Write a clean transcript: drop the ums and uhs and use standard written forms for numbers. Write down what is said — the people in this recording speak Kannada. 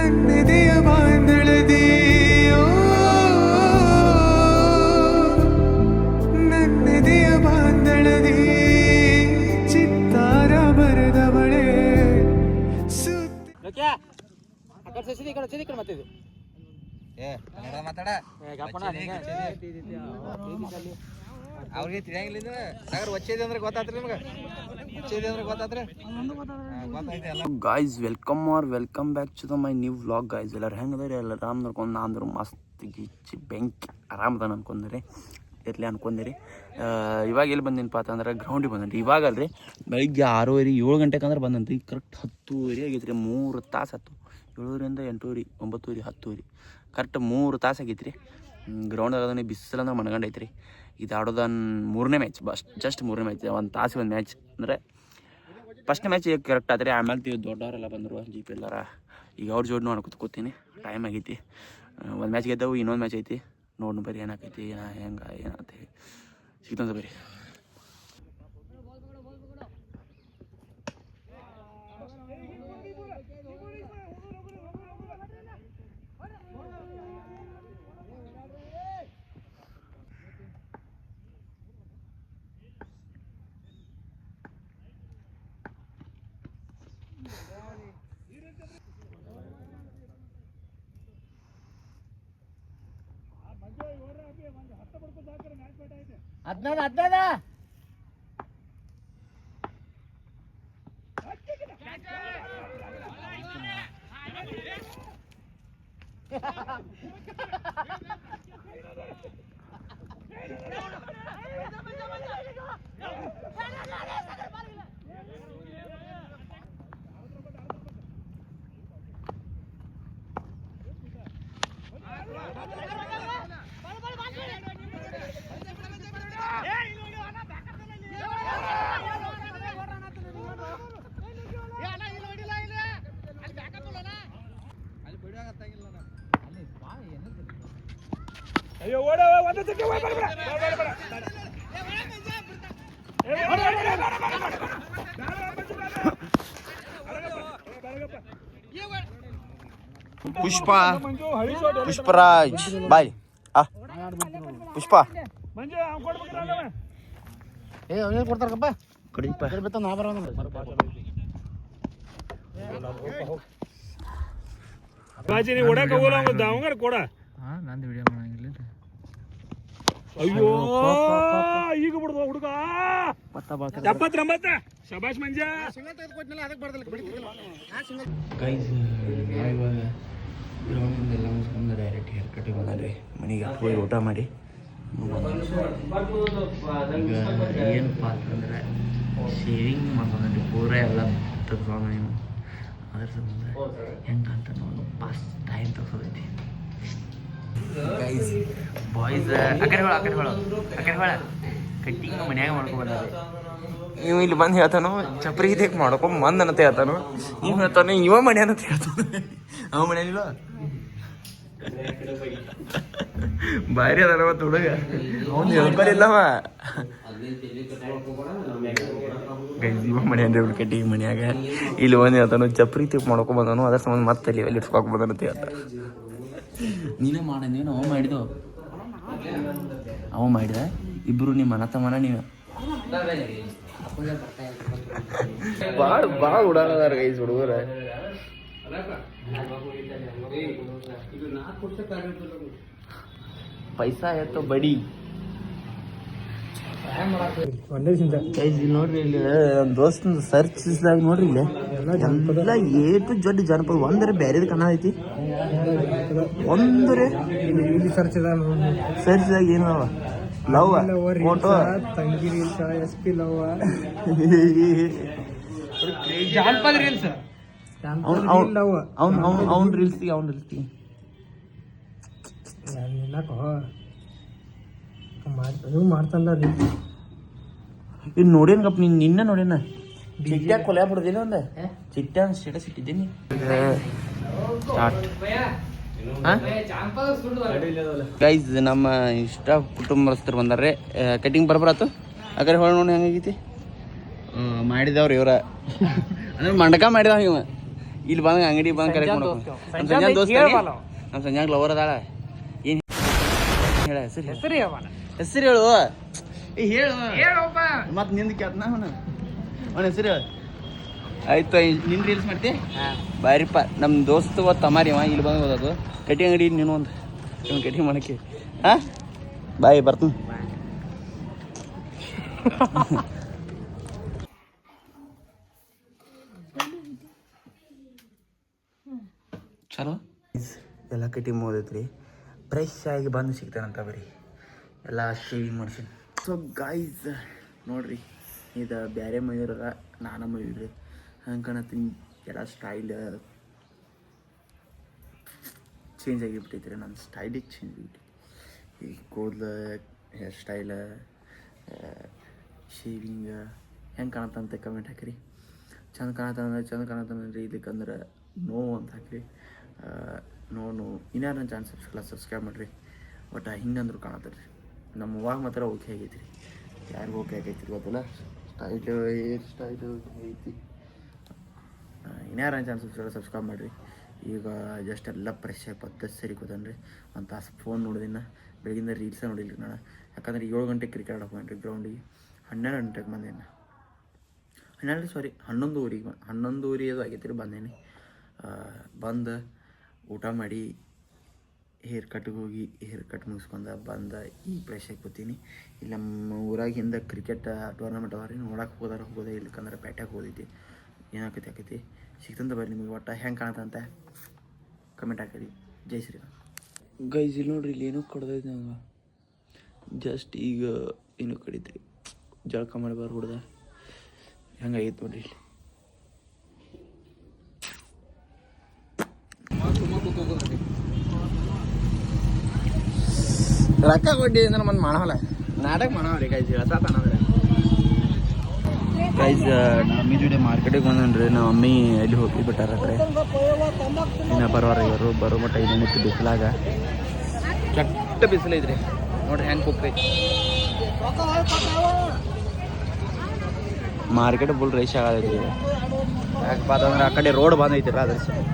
ನನ್ನೆದೆಯ ಬಾಂಧಳದಿ ನನ್ನೆದೆಯ ಬಾಂಧಳದಿ ಚಿತ್ತಾರ ಬರೆದವಳೆ ಅವ್ರಿಗೆ ತಿಳಿಯಂಗಿಲ್ಲ ಸಾಗರ್ ಒಚ್ಚೇದಿ ಅಂದ್ರೆ ಗೊತ್ತಾತ್ರಿ ನಿಮ್ಗೆ ಒಚ್ಚೇದಿ ಅಂದ್ರೆ ಗೊತ್ತಾತ್ರಿ guys welcome back to the my new vlog guys. ಎಲ್ಲರೂ ಹೆಂಗದ್ರಿ? ಎಲ್ಲ ಆರಾಮ್ ನೋಡ್ಕೊಂಡು ನಾ ಅಂದ್ರೆ ಮಸ್ತ್ ಗಿಚ್ಚಿ ಬೆಂಕಿ ಆರಾಮದಾನ ಅನ್ಕೊಂಡ್ರಿ ಇರ್ಲಿ ಅನ್ಕೊಂಡಿರಿ. ಇವಾಗ ಎಲ್ಲಿ ಬಂದಿನಪ್ಪ ಅಂತಂದ್ರೆ ಗ್ರೌಂಡಿಗೆ ಬಂದನ್ರಿ. ಇವಾಗ ಅಲ್ರಿ ಬೆಳಿಗ್ಗೆ 6:30 7 ಗಂಟೆಗೆ ಅಂದ್ರೆ ಬಂದನ್ರಿ. ಕರೆಕ್ಟ್ 10:30 ಆಗೈತ್ರಿ. 3 ತಾಸು ಆಯ್ತು. 7:30 8:30 9:30 10:30 ಕರೆಕ್ಟ್ 3 ತಾಸು ಆಗೈತ್ರಿ. ಗ್ರೌಂಡ್ದಾಗ ಅದನ್ನ ಬಿಸಿಲು ಅಂದ್ರೆ ಮಣ್ಗಂಡೈತ್ರಿ. ಇದು ಆಡೋದು 3ನೇ ಮ್ಯಾಚ್, ಜಸ್ಟ್ 3ನೇ ಮ್ಯಾಚ್. 1 ತಾಸಿಗೆ 1 ಮ್ಯಾಚ್ ಅಂದರೆ ಫಸ್ಟ್ನೇ ಮ್ಯಾಚ್ ಕರೆಕ್ಟ್ ಆದರೆ ಆಮೇಲೆ ದೊಡ್ಡವರೆಲ್ಲ ಬಂದರು ಜಿ ಪಿ ಎಲ್ಲಾರ. ಈಗ ಅವ್ರ ಜೋಡಿ ನೋಡ್ಕೊತ ಕೂತೀನಿ. ಟೈಮ್ ಆಗೈತಿ. 1 ಮ್ಯಾಚ್ ಗೆದ್ದವು, ಇನ್ನೊಂದು ಮ್ಯಾಚ್ ಐತಿ. ನೋಡ್ನು ಬರೀ ಏನಾಕೈತಿ ಹೆಂಗೆ ಏನಾಗ್ತೈತಿ ಸಿಗ್ತಂತ ಬರೀ. ಅಯ್ಯೋ ಓಡ ಒಂದಕ್ಕೆ ಪುಷ್ಪರಾಜ್ ಬಾಯ್ ಪುಷ್ಪ ಕೊಡ್ತಾರಪ್ಪ ಕಡಿಪ ನಾ ಬರೋ ನೀ ಓಡಾಕ ಹೋಗಲ್ಲ ಅವಂಗಾರ ಕೊಡ. ನಂದು ವಿಡಿಯೋ ಮಾಡಂಗಿಲ್ಲ. ಅಯ್ಯೋ ಈಗ ಬಿಡ್ದು ಹುಡುಗ 79 ಶಬಾಷ್ ಮಂಜ. ಗೈಸ್ ಇವಾಗ ಗ್ರೌಂಡಿಂದ ಎಲ್ಲ ಮುಗಿಸ್ಕೊಂಡು ಡೈರೆಕ್ಟ್ ಹೇರ್ ಕಟ್ಟಿಗೆ ಬಂದ್ರಿ. ಮನೆಗೆ ಹೋಗಿ ಊಟ ಮಾಡಿ ಈಗ ಏನಪ್ಪ ಅಂತಂದ್ರೆ ಶೇವಿಂಗ್ ಮಾಡ್ಕೊಂಡ್ರಿ. ಪೂರ ಎಲ್ಲ ತೆಗ್ದೋಣ ನೀವು. ಅದ್ರ ಸಂಬಂಧ ಹೆಂಗಂತ ನೋಡಿ ಪಾಸ್ ಟೈಮ್ ತೆಗ್ಸೋದೈತಿ ಗೈಸ್. ಬಾಯ್ಸ್ ಆ ಕಡೆ ಹೊಳ ಕಟ್ಟಿಂಗ್ ಮನ್ಯಾಗ ಮಾಡ್ಕೊಂಡ್ಬಂದಾರೆ. ನೀವು ಇಲ್ಲಿ ಬಂದು ಹೇಳ್ತಾನೋ ಚಪ್ರಿ ಇದಕ್ಕೆ ಮಾಡ್ಕೊಂಡ್ ಬಂದನಂತ ಹೇಳ್ತಾನು. ನೀವು ಹೇಳ್ತಾನೆ ಇವ ಮನೆ ಅಂತ ಹೇಳ್ತಾನೆ. ಅವ ಮನೆಯಲ್ಲಿಲ್ಲ ಭಾರಿ ಅದ ಅವತ್ತು ಹುಡುಗ. ಅವ್ನು ಹೇಳ್ಬರಿಲ್ಲವ ಗೈಸ್. ಇವ ಮನೆ ಅಂದ್ರೆ ಕಟ್ಟಿಂಗ್ ಮನ್ಯಾಗ ಇಲ್ಲಿ ಒಂದು ಹೇಳ್ತಾನು ಚಪ್ರಿ ತಿಕ್ ಮಾಡ್ಕೊಂಡ್ ಬಂದನು. ಅದ್ರ ಸಂಬಂಧ ಮತ್ತೆ ಅಲ್ಲಿ ಇಟ್ಸ್ಕೊಕ್ ಬಂದನಂತ ಹೇಳ್ತಾನೆ. ನೀನೇ ಮಾಡಂದೇನು ಅವ ಮಾಡಿದ್ದು. ಅವ ಮಾಡಿದ ಇಬ್ರು ನಿಮ್ಮ ಮನ ತಮ್ಮನ ನೀವು ಭಾಳ ಉಡಾಡದಾರ ಗೈಸ್ ಹುಡುಗರ. ಪೈಸಾ ಎತ್ತೋ ಬಡಿ ನೋಡ್ರಿ. ಇಲ್ಲಿ ನಮ್ಮ ದೋಸ್ತ ಸರ್ಚ್ದಾಗ ನೋಡ್ರಿ ಇಲ್ಲಿ ಎಲ್ಲ ಏಟು ಜೊಡ್ಡಿ ಜನಪದ ಒಂದರೆ ಬೇರೆದು ಕಾಣತೈತಿ. ಒಂದರೆ ಸರ್ಚ್ದಾಗ ಏನವ ಲವ್ ಫೋಟೋ ತಂಗಿರಿ SP ಲವ್ ಜಾನಪದ ರೀಲ್ಸ್. ಅವ್ನ ರೀಲ್ಸ್ಗೆ ಮಾಡ್ತಲ್ಲ ಇನ್ನು ನೋಡೇನಪ್ಪ ನಿನ್ನ ನೋಡೇನ ಚಿಟ್ಟ್ಯಾಗ ಕೊಲೆ ಬಿಡ್ದೇನ ಒಂದು ಚಿಟ್ಟ್ಯಾ ಸ್ಟೇಟಸ್ ಇಟ್ಟಿದ್ದೀನಿ. Start guys. ನಮ್ಮ ಇಷ್ಟ ಕುಟುಂಬಸ್ಥರು ಬಂದಾರೆ. ಕಟಿಂಗ್ ಬರಬರಾತು. ಆ ಕಡೆ ಹೊಳ ನೋಡಿ ಹೆಂಗಾಗೈತಿ ಮಾಡಿದವ್ರು ಇವ್ರ ಅಂದ್ರೆ ಮಂಡಕ ಮಾಡಿದವ ಇವ. ಇಲ್ಲಿ ಬಂದಾಗ ಅಂಗಡಿ ಬಂದು ಕರೆಕ್ಟ್ ಮಾಡ್ಬೇಕು. ನಮ್ಮ ಸಂಜಾನ್ ದೋಸ್ತ ನಮ್ಮ ಸಂಜಾನ್ ಲವರ್ ಅದಾಳ. ಏನು ಹೇಳ ಹೆಸರು ಹೆಸರು ಹೇಳು. ಹೇಳು ಮತ್ತೆ ನಿಂದು ಕೇಳ್ತಾನ ಅವನ ಹೆಸರು ಹೇಳು. ಆಯ್ತು ನಿನ್ನ ರೀಲ್ಸ್ ಮಾಡ್ತಿ ಬಾರಿಪ್ಪ. ನಮ್ಮ ದೋಸ್ತ ತಮಾರಿ ಅವ ಇಲ್ಲಿ ಬಂದು ಓದೋದು ಕಟ್ಟಿ ಅಂಗಡಿ ನೀನು ಒಂದು ಕಟಿಂಗ್ ಮಾಡಕ್ಕೆ. ಹಾಂ ಬಾಯ್ ಬರ್ತೀನಿ. ಚಲೋ ಎಲ್ಲ ಕಟಿಂಗ್ ಮುಗಿದೈತ್ರಿ. ಫ್ರೆಶ್ ಆಗಿ ಬಂದು ಸಿಗ್ತಾನಂತ ಬರೀ ಎಲ್ಲ ಶೇವಿಂಗ್ ಮಾಡ್ಸೀನಿ. ಸೊ ಗಾಯ್ಸ್ ನೋಡ್ರಿ, ಇದು ಬೇರೆ ಮಯೂರ ನಾನು ಮಯೂರಿ ಹಂಗೆ ಕಾಣತ್ತೀನಿ. ಎಲ್ಲ ಸ್ಟೈಲ್ ಚೇಂಜ್ ಆಗಿಬಿಟ್ಟೈತ್ರಿ. ನನ್ನ ಸ್ಟೈಲಿಗೆ ಚೇಂಜ್ ಆಗಿಬಿಟ್ಟೈತಿ. ಈ ಕೂದಲು, ಹೇರ್ ಸ್ಟೈಲ, ಶೇವಿಂಗ್ ಹೆಂಗೆ ಕಾಣತ್ತಂತೆ ಕಮೆಂಟ್ ಹಾಕಿರಿ. ಚಂದ ಕಾಣತ್ತಂದ್ರೆ ಇದಕ್ಕಂದ್ರೆ ನೋ ಅಂತ ಹಾಕಿರಿ. ನೋ ಇನ್ಯಾರು ನನ್ನ ಚಾನಲ್ ಸಬ್ಸ್ಕ್ರೈಬ್ ಮಾಡಿರಿ. ಬಟ್ ಹಿಂಗಂದ್ರು ಕಾಣತ್ತೀರಿ. ನಮ್ಮ ಅವಾಗ ಮಾತ್ರ ಓಕೆ ಆಗೈತಿ ರೀ. ಯಾರಿಗೂ ಓಕೆ ಆಗೈತಿ ಗೊತ್ತಿಲ್ಲ. ಸ್ಟೈಲು ಹೇರ್ ಸ್ಟೈಲು ಐತಿ. ಇನ್ಯಾರು ನನ್ನ ಚಾನಲ್ ಸಬ್ಸ್ಕ್ರೈಬ್ ಮಾಡಿರಿ. ಈಗ ಜಸ್ಟ್ ಎಲ್ಲ ಫ್ರೆಶ್ ಆಗಿ ಪದ್ಧತಿ ಸರಿ ಕೂತಾನ್ರಿ. ಒಂದು ತಾಸು ಫೋನ್ ನೋಡಿದಿನ ಬೆಳಗಿಂದ ರೀಲ್ಸ ನೋಡಿಲ್ಲ ರೀ ನಾನು. ಯಾಕಂದ್ರೆ 7 ಗಂಟೆಗೆ ಕ್ರಿಕೆಟ್ ಆಡೋಕೆ ಬಂದ್ರಿ ಗ್ರೌಂಡಿಗೆ. 12 ಗಂಟೆಗೆ ಬಂದೇನೆ. 11:30 ಅದು ಆಗೈತೆ ರೀ ಬಂದೇನೆ. ಬಂದು ಊಟ ಮಾಡಿ ಹೇರ್ ಕಟ್ಗೆ ಹೋಗಿ ಹೇರ್ ಕಟ್ ಮುಗಿಸ್ಕೊಂಡು ಬಂದು ಈಗ ಫ್ರೆಶ್ ಆಗಿ ಕೂತೀನಿ. ಇಲ್ಲಿ ನಮ್ಮ ಊರಾಗ ಹಿಂದೆ ಕ್ರಿಕೆಟ್ ಟೂರ್ನಮೆಂಟ್ ಅವ ರೀ, ನೋಡಕ್ಕೆ ಹೋಗೋದೇ ಇಲ್ಲಕಂದ್ರೆ ಪೇಟ್ಯಾಗ ಹೋದೈತಿ. ಏನಾಕೈತಿ ಸಿಗ್ತಂತ ಬರ್ರಿ. ನಿಮಗೆ ಒಟ್ಟು ಹೆಂಗೆ ಕಾಣತ್ತಂತ ಕಮೆಂಟ್ ಹಾಕಿರಿ. ಜೈ ಶ್ರೀರಾಮ್. ಗೈಸ್ ಇಲ್ಲಿ ನೋಡ್ರಿ, ಇಲ್ಲಿ ಏನೂ ಕಡ್ದೈತಿ ನಂಗೆ. ಜಸ್ಟ್ ಈಗ ಏನೂ ಕಡಿದ್ರಿ. ಜಳಕ ಮಾಡಿ ಬಾರ ಹುಡ್ದ ಹೆಂಗಾಗೈತೆ ನೋಡ್ರಿ. ಇಲ್ಲಿ ರೊಕ್ಕ ಕೊಟ್ಟಿ ಅಂದ್ರೆ ಮತ್ತೆ ಮಾಡವಲ್ಲ ನಾಟಕ ಮಾಡವ್ರಿ ಗೈಸ್. ಹೇಳ್ತಾನಂದ್ರೆ ಗೈಸ್ ನಮ್ಮ ಜೋಡಿ ಮಾರ್ಕೆಟಿಗೆ ಬಂದನ್ರಿ. ನಮ್ಮ ಮಮ್ಮಿ ಎಲ್ಲಿ ಹೋಗಿ ಬಿಟ್ಟಾರ ಕಡೆ. ಇನ್ನು ಬರೋರ ಇವರು ಬರೋ ಮಟ್ಟ ಇನ್ನೇನಿತ್ತು ಬಿಸಿಲಾಗ. ಕೆಟ್ಟ ಬಿಸಿಲೈತ್ರಿ ನೋಡ್ರಿ ಹೆಂಗೆ ಹೋಗ್ತೈತಿ. ಮಾರ್ಕೆಟ್ ಫುಲ್ ರೈಸ್ ಆಗತೈತಿ. ಯಾಕಪ್ಪ ಅಂತಂದ್ರೆ ಆ ಕಡೆ ರೋಡ್ ಬಂದ್ ಐತಿರ ಅದ್ರ ಸರ್.